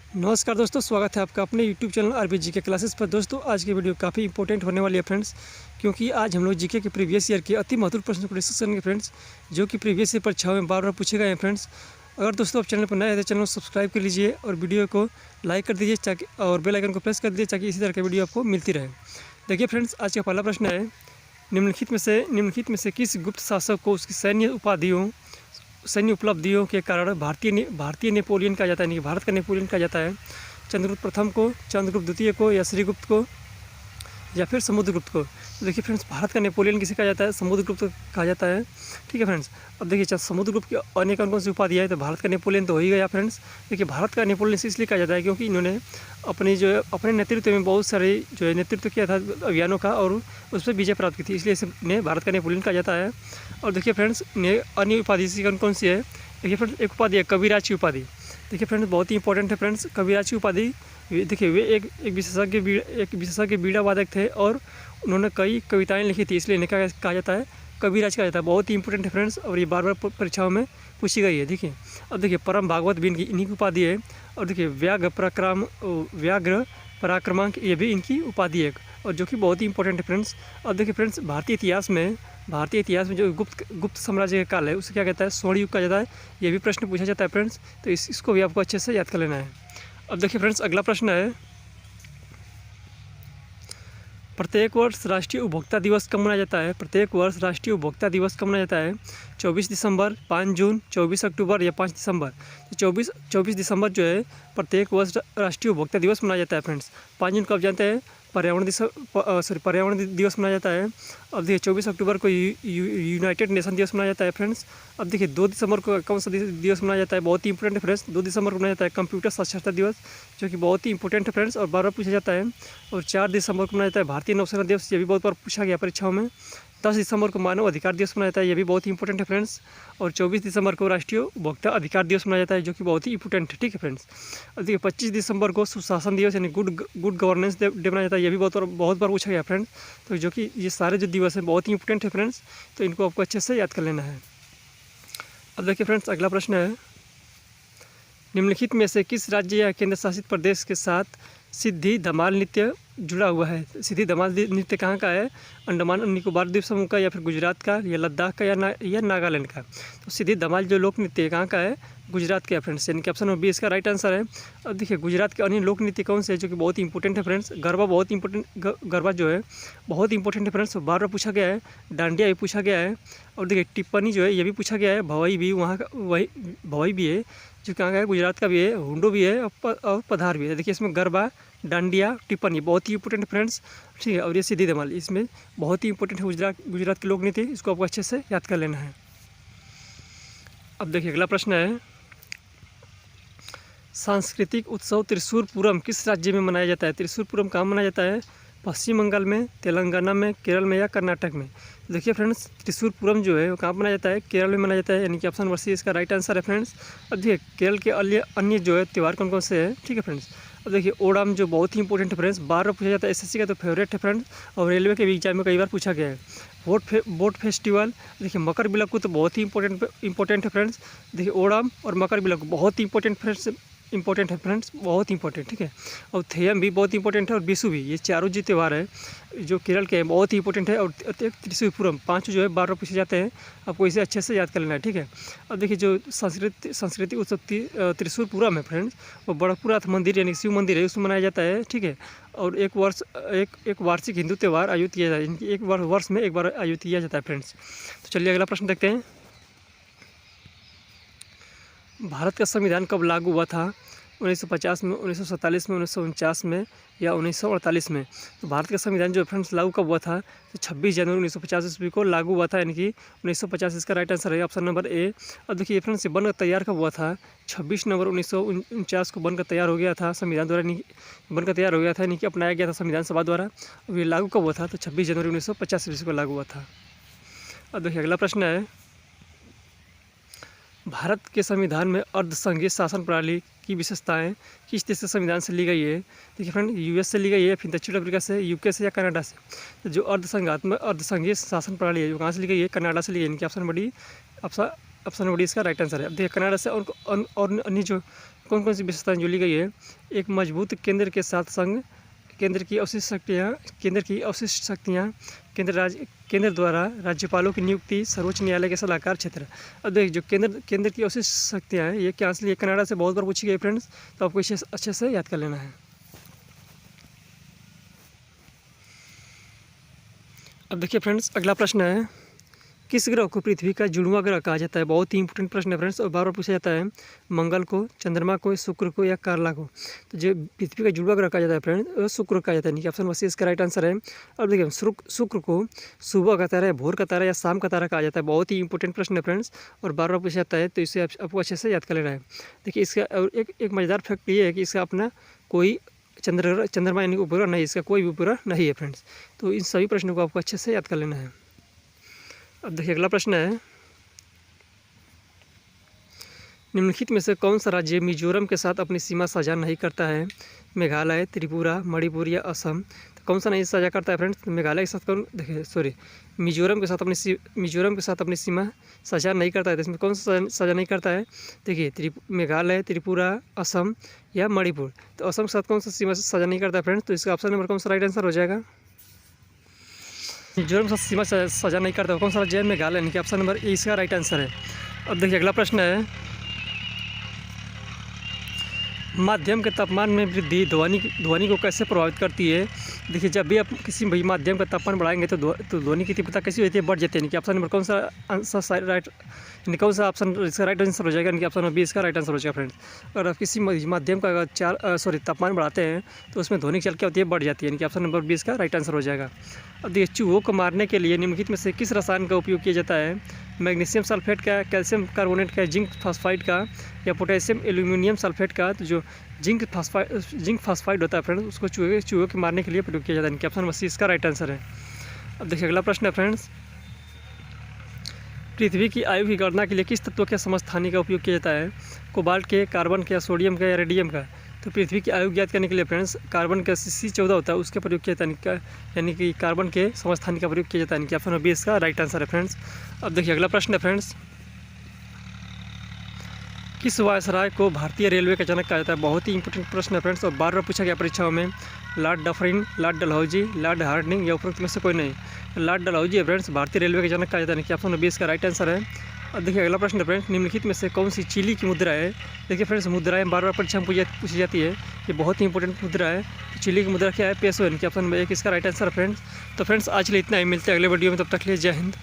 नमस्कार दोस्तों, स्वागत है आपका अपने YouTube channel RB GK classes पर। दोस्तों आज की वीडियो काफ़ी इंपॉर्टेंट होने वाली है फ्रेंड्स, क्योंकि आज हम लोग जीके के प्रीवियस ईयर के अति महत्वपूर्ण प्रश्नों को डिस्कस करेंगे फ्रेंड्स, जो कि प्रीवियस ईयर परीक्षाओं में बार बार पूछे गए हैं फ्रेंड्स। अगर दोस्तों आप चैनल पर नए हैं तो चैनल को सब्सक्राइब कर लीजिए और वीडियो को लाइक कर दीजिए ताकि और बेल आइकन को प्रेस कर दीजिए ताकि इसी तरह की वीडियो आपको मिलती रहे। देखिए फ्रेंड्स, आज का पहला प्रश्न है, निम्नलिखित में से किस गुप्त शासक को उसकी सैन्य उपलब्धियों के कारण भारतीय नेपोलियन कहा जाता है, यानी कि भारत का नेपोलियन कहा जाता है? चंद्रगुप्त प्रथम को, चंद्रगुप्त द्वितीय को, या श्रीगुप्त को, या फिर समुद्रगुप्त को? तो देखिए फ्रेंड्स, भारत का नेपोलियन किसे कहा जाता है? समुद्रगुप्त कहा जाता है। ठीक है फ्रेंड्स। अब देखिए समुद्रगुप्त की अन्य कौन सी उपाधि है? तो भारत का नेपोलियन तो हो ही गया फ्रेंड्स। देखिए भारत का नेपोलियन इसलिए कहा जाता है क्योंकि इन्होंने अपने नेतृत्व में बहुत सारे नेतृत्व किया था अभियानों का और उस पर विजय प्राप्त की थी, इसलिए इन्हें भारत का नेपोलियन कहा जाता है। और देखिए फ्रेंड्स, अन्य उपाधि कौन सी है? देखिए फ्रेंड्स, एक उपाधि है कविराज की उपाधि। देखिए फ्रेंड्स, बहुत ही इंपॉर्टेंट है फ्रेंड्स कविराज की उपाधि। देखिए वे एक विशेषज्ञ बीड़ा वादक थे और उन्होंने कई कविताएं लिखी थी, इसलिए इन्हें कहा जाता है कविराज कहा जाता है। बहुत ही इंपॉर्टेंट है फ्रेंड्स और ये बार बार परीक्षाओं में पूछी गई है। देखिए अब देखिए परम भागवत भी इन्हीं की उपाधि है। और देखिए व्याघ्र पराक्रमांक, ये भी इनकी उपाधि है और जो कि बहुत ही इंपॉर्टेंट है फ्रेंड्स। अब देखिए फ्रेंड्स, भारतीय इतिहास में जो गुप्त साम्राज्य का काल है उसे क्या कहता है? स्वर्ण युग कहा जाता है। ये भी प्रश्न पूछा जाता है फ्रेंड्स, तो इसको भी आपको अच्छे से याद कर लेना है। अब देखिए फ्रेंड्स, अगला प्रश्न है, प्रत्येक वर्ष राष्ट्रीय उपभोक्ता दिवस कब मनाया जाता है? प्रत्येक वर्ष राष्ट्रीय उपभोक्ता दिवस कब मनाया जाता है? 24 दिसंबर, 5 जून, 24 अक्टूबर या 5 दिसंबर? तो 24 दिसंबर जो है प्रत्येक वर्ष राष्ट्रीय उपभोक्ता दिवस मनाया जाता है फ्रेंड्स। 5 जून को आप जानते हैं पर्यावरण दिवस मनाया जाता है। अब देखिए 24 अक्टूबर को यूनाइटेड नेशन दिवस मनाया जाता है फ्रेंड्स। अब देखिए 2 दिसंबर को कौन सा दिवस मनाया जाता है? बहुत ही इंपॉर्टेंट है फ्रेंड्स, 2 दिसंबर को मनाया जाता है कंप्यूटर साक्षरता दिवस, जो कि बहुत ही इंपॉर्टेंट है फ्रेंड्स और बार बार पूछा जाता है। और 4 दिसंबर को मनाया जाता है भारतीय नौसेना दिवस, ये भी बहुत बार पूछा गया परीक्षाओं में। 10 दिसंबर को मानव अधिकार दिवस मनाया जाता है, ये भी बहुत ही इंपॉर्टेंट है फ्रेंड्स। और 24 दिसंबर को राष्ट्रीय उपभोक्ता अधिकार दिवस मनाया जाता है, जो कि बहुत ही इंपॉर्टेंट है। ठीक है फ्रेंड्स। और देखिए 25 दिसंबर को सुशासन दिवस यानी गुड गवर्नेंस डे मनाया जाता है, ये भी बहुत बार पूछा गया फ्रेंड्स। तो जो कि ये सारे जो दिवस हैं बहुत ही इंपॉर्टेंट है फ्रेंड्स, तो इनको आपको अच्छे से याद कर लेना है। अब देखिए फ्रेंड्स, अगला प्रश्न है, निम्नलिखित में से किस राज्य या केंद्र शासित प्रदेश के साथ सिद्धि धमाल नृत्य जुड़ा हुआ है? सिद्धि धमाल नृत्य कहाँ का है? अंडमान और निकोबार द्वीप समूह का, या फिर गुजरात का, या लद्दाख का, या नागालैंड का? तो सिद्धि धमाल जो लोक नृत्य कहाँ का है? गुजरात के फ्रेंड्स, यानी कि ऑप्शन नंबर बी इसका राइट आंसर है। अब देखिए गुजरात के अन्य लोक नृत्य कौन से है जो कि बहुत ही इंपॉर्टेंट है फ्रेंड्स? गरबा बहुत इंपॉर्टेंट, गरबा जो है बहुत इंपॉर्टेंट है फ्रेंड्स, बार बार पूछा गया है। डांडिया भी पूछा गया है। और देखिए टिप्पणी जो है ये भी पूछा गया है। भवई भी वहाँ का भवई भी है जो कहाँ का है? गुजरात का भी है। हुंडो भी है और पधार भी है। देखिए इसमें गरबा, डांडिया, टिप्पणी बहुत ही इंपॉर्टेंट फ्रेंड्स। ठीक है। और ये सिद्धि धमाल इसमें बहुत ही इंपॉर्टेंट है गुजरात के लोक नृत्य, इसको आपको अच्छे से याद कर लेना है। अब देखिए अगला प्रश्न है, सांस्कृतिक उत्सव त्रिशूर पूरम किस राज्य में मनाया जाता है? त्रिशूर पूरम कहाँ मनाया जाता है? पश्चिम बंगाल में, तेलंगाना में, केरल में, या कर्नाटक में? देखिए फ्रेंड्स, त्रिशूर पूरम जो है वो कहाँ मनाया जाता है? केरल में मनाया जाता है, यानी कि ऑप्शन नंबर सी इसका राइट आंसर है फ्रेंड्स। अब देखिए केरल के अन्य जो है त्यौहार कौन कौन से हैं? ठीक है फ्रेंड्स। अब देखिए ओणम जो बहुत ही इंपॉर्टेंट है फ्रेंड्स, बार बार पूछा जाता है, एसएससी का तो फेवरेट है फ्रेंड्स और रेलवे के भी एग्जाम में कई बार पूछा गया है। Boat festival. देखिए मकर बिलक्कू तो बहुत ही इंपॉर्टेंट है फ्रेंड्स। देखिए ओणम और मकर बिलक्कू बहुत ही इंपॉर्टेंट है फ्रेंड्स, बहुत इंपॉर्टेंट। ठीक है। और थेयम भी बहुत इंपॉर्टेंट है और बिशु भी, ये चारों जो त्यौहार है जो केरल के हैं बहुत ही इंपॉर्टेंट है। और त्रिशूर पूरम, 5 जो है बार बार पूछे जाते हैं, आपको इसे अच्छे से याद कर लेना है। ठीक है। अब देखिए जो सांस्कृतिक उत्सव त्रिशूर पूरम है फ्रेंड्स, वो बड़कपुरनाथ मंदिर यानी शिव मंदिर है उसमें मनाया जाता है। ठीक है। और एक वार्षिक हिंदू त्यौहार आयोजित किया जाता है, इनकी एक बार वर्ष में एक बार आयोजित किया जाता है फ्रेंड्स। तो चलिए अगला प्रश्न देखते हैं, भारत का संविधान कब लागू हुआ था? 1950 में, 1947 में, 1949 में, या 1948 में? तो भारत का संविधान जो फ्रेंड्स लागू कब हुआ था? तो 26 जनवरी 1950 ईस्वी को लागू हुआ था, यानी कि 1950 इसका राइट आंसर है, ऑप्शन नंबर ए। अब देखिए फ्रेंड्स ये बनकर तैयार कब हुआ था? 26 नवंबर 1949 को बनकर तैयार हो गया था संविधान द्वारा, बनकर तैयार हो गया था, यानी कि अपनाया गया था संविधान सभा द्वारा। और ये लागू कब हुआ था? तो 26 जनवरी 1950 ईस्वी को लागू हुआ था। अब देखिए अगला प्रश्न है, भारत के संविधान में अर्धसंघीय शासन प्रणाली की विशेषताएं किस देश के संविधान से ली गई है? देखिए फ्रेंड, यूएस से ली गई है, फिर दक्षिण अफ्रीका से, यूके से, या कनाडा से? तो जो अर्धसंघीय शासन प्रणाली है जो कहाँ से ली गई है? कनाडा से ली गई है, इनकी option number D option number D इसका राइट आंसर है। अब देखिए कनाडा से और अन्य जो कौन कौन सी विशेषताएं जो ली गई है, एक मजबूत केंद्र के साथ संग केंद्र की अवशिष्ट शक्तियाँ केंद्र द्वारा राज्यपालों की नियुक्ति, सर्वोच्च न्यायालय के सलाहकार क्षेत्र। अब देखिए जो केंद्र की अवशिष्ट शक्तियाँ हैं ये क्या असली कनाडा से बहुत बार पूछी गई फ्रेंड्स, तो आपको इसे अच्छे से याद कर लेना है। अब देखिए फ्रेंड्स अगला प्रश्न है, किस ग्रह को पृथ्वी का जुड़वां ग्रह कहा जाता है। बहुत ही इंपॉर्टेंट प्रश्न है फ्रेंड्स और बार बार पूछा जाता है। मंगल को, चंद्रमा को, शुक्र को या कार्ला को। तो जो पृथ्वी का जुड़वां ग्रह कहा जाता है फ्रेंड्स वो शुक्र कहा जाता है, यानी ऑप्शन नंबर सी इसका राइट आंसर है। अब देखिए शुक्र को सुबह का तारा या भोर का तारा या शाम का तारा कहा जाता है। बहुत ही इंपॉर्टेंट प्रश्न है फ्रेंड्स और बार बार पूछा जाता है, तो इसे आपको अच्छे से याद कर लेना है। देखिए इसका और एक मज़ेदार फैक्ट ये है कि इसका अपना कोई चंद्रमा यानी उपग्रह नहीं, इसका कोई भी उपग्रह नहीं है फ्रेंड्स। तो इन सभी प्रश्नों को आपको अच्छे से याद कर लेना है। अब देखिए अगला प्रश्न है, निम्नलिखित में से कौन सा राज्य मिजोरम के साथ अपनी सीमा साझा नहीं करता है। मेघालय, त्रिपुरा, मणिपुर या असम। तो कौन सा नहीं साझा करता है फ्रेंड्स, मेघालय के साथ मिजोरम के साथ अपनी सीमा साझा नहीं करता है। तो इसमें कौन सा साझा नहीं करता है, देखिए मेघालय, त्रिपुरा, असम या मणिपुर। तो असम के साथ कौन सा सीमा साझा नहीं करता है फ्रेंड्स, तो इसका ऑप्शन नंबर कौन सा राइट आंसर हो जाएगा। मिजोरम से सीमा साझा नहीं करता कौन सा राज्य है, मेघालय, यानी कि ऑप्शन नंबर ए इसका राइट आंसर है। अब देखिए अगला प्रश्न है, माध्यम के तापमान में वृद्धि ध्वनि को कैसे प्रभावित करती है। देखिए जब भी आप किसी भी माध्यम का तापमान बढ़ाएंगे तो ध्वनि की तीव्रता कैसी होती है, बढ़ जाती है, यानी कि ऑप्शन नंबर कौन सा आंसर राइट, यानी कौन सा ऑप्शन इसका राइट आंसर हो जाएगा, यानी कि ऑप्शन नंबर बी इसका राइट आंसर हो जाएगा फ्रेंड्स। और आप किसी माध्यम का अगर तापमान बढ़ाते हैं तो उसमें ध्वनि की चल क्या होती है, बढ़ जाती है, यानी कि ऑप्शन नंबर बी इसका राइट आंसर हो जाएगा। अब देखिए चूहों को मारने के लिए निम्नलिखित में से किस रसायन का उपयोग किया जाता है। मैग्नीशियम सल्फेट का, कैल्शियम कार्बोनेट का, जिंक फॉस्फाइड का या पोटेशियम एल्यूमिनियम सल्फेट का। तो जो जिंक फॉस्फाइड होता है फ्रेंड्स उसको चूहे के मारने के लिए प्रयोग किया जाता है, यानी कि ऑप्शन नंबर सी इसका राइट आंसर है। अब देखिए अगला प्रश्न है फ्रेंड्स, पृथ्वी की आयु की गणना के लिए किस तत्व के समस्थानी का उपयोग किया जाता है। कोबाल्ट के, कार्बन के, सोडियम का या रेडियम का। तो पृथ्वी की आयु ज्ञात करने के लिए फ्रेंड्स कार्बन का C14 होता है उसका प्रयोग किया जाता है, यानी कि कार्बन के समस्थानी का प्रयोग किया जाता है, यानी कि ऑप्शन नंबर बी इसका राइट आंसर है फ्रेंड्स। अब देखिए अगला प्रश्न है फ्रेंड्स, किस वायसराय को भारतीय रेलवे का जनक कहा जाता है। बहुत ही इंपॉर्टेंट प्रश्न है फ्रेंड्स और बार बार पूछा गया परीक्षाओं में। Lord Dufferin, Lord Dalhousie, Lord Hardinge या उपरोक्त में से कोई नहीं। लॉर्ड डलहौजी है फ्रेंड्स भारतीय रेलवे के जनक कहा जाता है, कि ऑप्शन नंबर बी इसका राइट आंसर है। अब देखिए अगला प्रश्न है फ्रेंड्स, निम्नलिखित में से कौन सी चिली की मुद्रा है। देखिए फ्रेंड्स मुद्राएं बार बार परीक्षा में पूछी जाती है, ये बहुत ही इंपॉर्टेंट मुद्रा है। तो चिली की मुद्रा क्या है, पेसो, यानी कि ऑप्शन नंबर एक इसका राइट आंसर है फ्रेंड्स। तो फ्रेंड्स आज के लिए इतना ही, मिलते हैं अगले वीडियो में, तब तक के लिए जय हिंद।